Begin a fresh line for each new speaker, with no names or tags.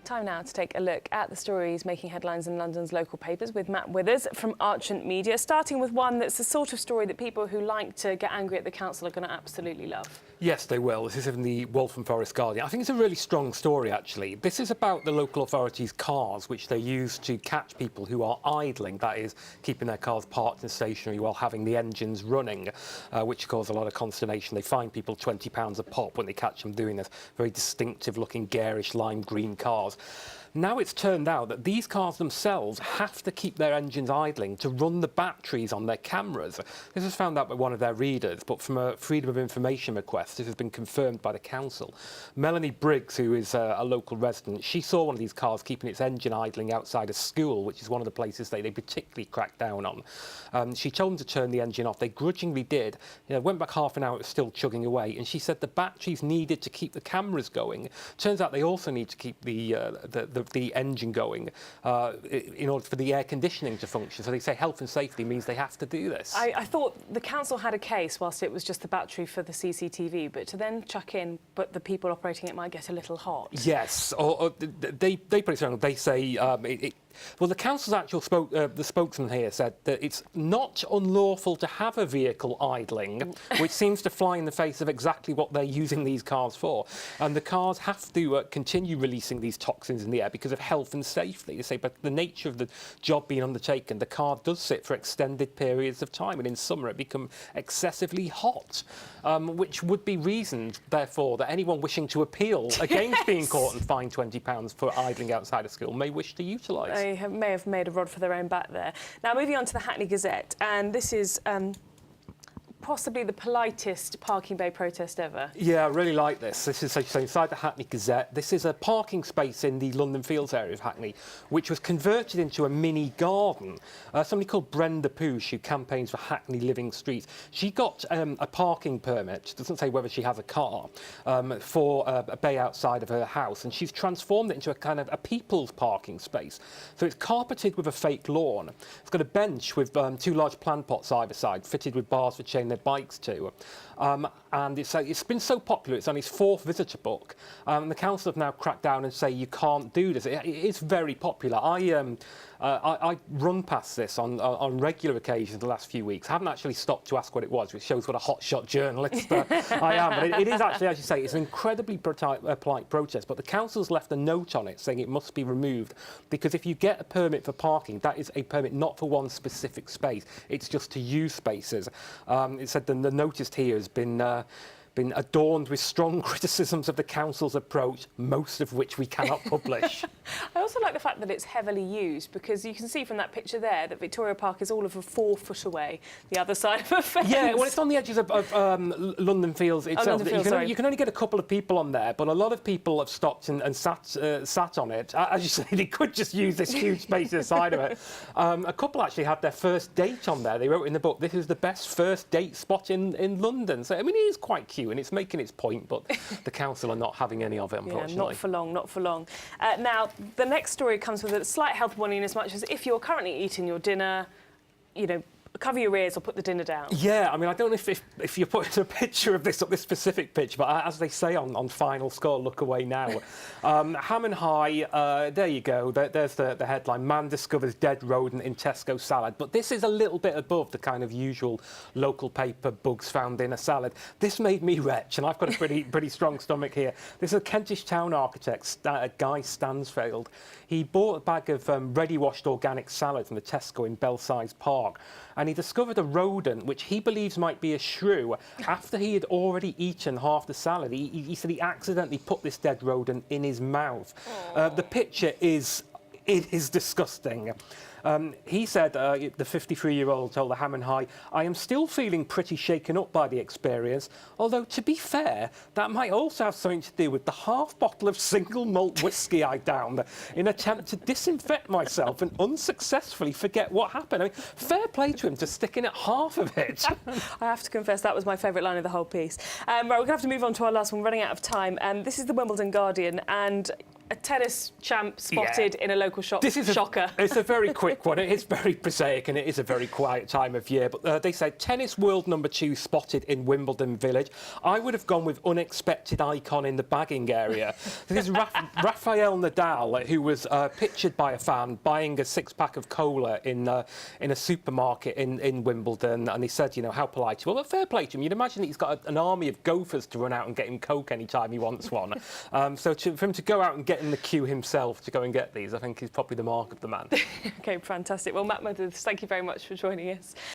Time now to take a look at the stories making headlines in London's local papers with Matt Withers from Archant Media, starting with one that's the sort of story that people who like to get angry at the council are going to absolutely love.
Yes, they will. This is in the Waltham Forest Guardian. I think it's a really strong story, actually. This is about the local authorities' cars, which they use to catch people who are idling, that is, keeping their cars parked and stationary while having the engines running, which cause a lot of consternation. They fine people £20 a pop when they catch them doing this. Very distinctive-looking, garish lime green cars. Now it's turned out that these cars themselves have to keep their engines idling to run the batteries on their cameras. This was found out by one of their readers, but from a Freedom of Information request, this has been confirmed by the council. Melanie Briggs, who is a local resident, she saw one of these cars keeping its engine idling outside a school, which is one of the places they particularly cracked down on. She told them to turn the engine off. They grudgingly did. Went back half an hour, it was still chugging away, and she said the batteries needed to keep the cameras going. Turns out they also need to keep the engine going in order for the air conditioning to function. So they say health and safety means they have to do this.
I thought the council had a case whilst it was just the battery for the CCTV, but to then chuck in, but the people operating it might get a little hot.
Yes, or they put it strong. They say well, the council's actual the spokesman here said that it's not unlawful to have a vehicle idling, which seems to fly in the face of exactly what they're using these cars for. And the cars have to continue releasing these toxins in the air because of health and safety. They say, but the nature of the job being undertaken, the car does sit for extended periods of time, and in summer it becomes excessively hot, which would be reasoned, therefore, that anyone wishing to appeal against being caught and fined £20 for idling outside a school may wish to utilise.
They may have made a rod for their own back there. Now, moving on to the Hackney Gazette, and this is possibly the politest parking bay protest ever. Yeah,
I really like this. This is, so inside the Hackney Gazette. This is a parking space in the London Fields area of Hackney, which was converted into a mini garden. Somebody called Brenda Poosh, who campaigns for Hackney Living Streets, she got a parking permit, doesn't say whether she has a car, for a bay outside of her house, and she's transformed it into a kind of a people's parking space. So it's carpeted with a fake lawn. It's got a bench with two large plant pots either side, fitted with bars for chain their bikes to. And it's been so popular, it's on its fourth visitor book. The council have now cracked down and say you can't do this. It is very popular. I run past this on regular occasions the last few weeks. I haven't actually stopped to ask what it was, which shows what a hotshot journalist I am. But it is actually, as you say, it's an incredibly polite protest, but the council's left a note on it saying it must be removed, because if you get a permit for parking, that is a permit not for one specific space, it's just to use spaces. It said the notice here has been adorned with strong criticisms of the council's approach, most of which we cannot publish.
I also like the fact that it's heavily used, because you can see from that picture there that Victoria Park is all of a 4 foot away, the other side of a fence.
Yeah, well, it's on the edges of London Fields itself.
London Fields,
you can only get a couple of people on there, but a lot of people have stopped and sat on it. As you say, they could just use this huge space inside of it. A couple actually had their first date on there. They wrote in the book, this is the best first date spot in London. So, I mean, it is quite cute, and it's making its point, but the council are not having any of it, unfortunately.
Yeah, not for long, not for long. Now, the next story comes with a slight health warning, as much as if you're currently eating your dinner, cover your ears or put the dinner down. Yeah,
I mean, I don't know if you're putting a picture of this specific picture, but as they say on Final Score, look away now. Ham and High, there you go. There's the headline. Man discovers dead rodent in Tesco salad. But this is a little bit above the kind of usual local paper bugs found in a salad. This made me retch, and I've got a pretty strong stomach here. This is a Kentish town architect, Guy Stansfield. He bought a bag of ready-washed organic salad from the Tesco in Belsize Park, and he discovered a rodent which he believes might be a shrew after he had already eaten half the salad. He said he accidentally put this dead rodent in his mouth. The picture is disgusting. He said, the 53-year-old told the Ham and High, I am still feeling pretty shaken up by the experience, although, to be fair, that might also have something to do with the half bottle of single malt whiskey I downed in an attempt to disinfect myself and unsuccessfully forget what happened. I mean, fair play to him to sticking at half of it.
I have to confess, that was my favourite line of the whole piece. Right, we're going to have to move on to our last one. We're running out of time. This is the Wimbledon Guardian, and a tennis champ spotted in a local shop. Shocker.
It's a very quick one. It is very prosaic and it is a very quiet time of year. But they say tennis world number 2 spotted in Wimbledon Village. I would have gone with unexpected icon in the bagging area. This is Rafael Nadal, who was pictured by a fan buying a 6-pack of cola in a supermarket in Wimbledon. And he said, you know, how polite. Well, fair play to him. You'd imagine that he's got an army of gophers to run out and get him Coke anytime he wants one. So for him to go out and get in the queue himself to go and get these, I think is probably the mark of the man.
OK, fantastic. Well, Matt Withers, thank you very much for joining us.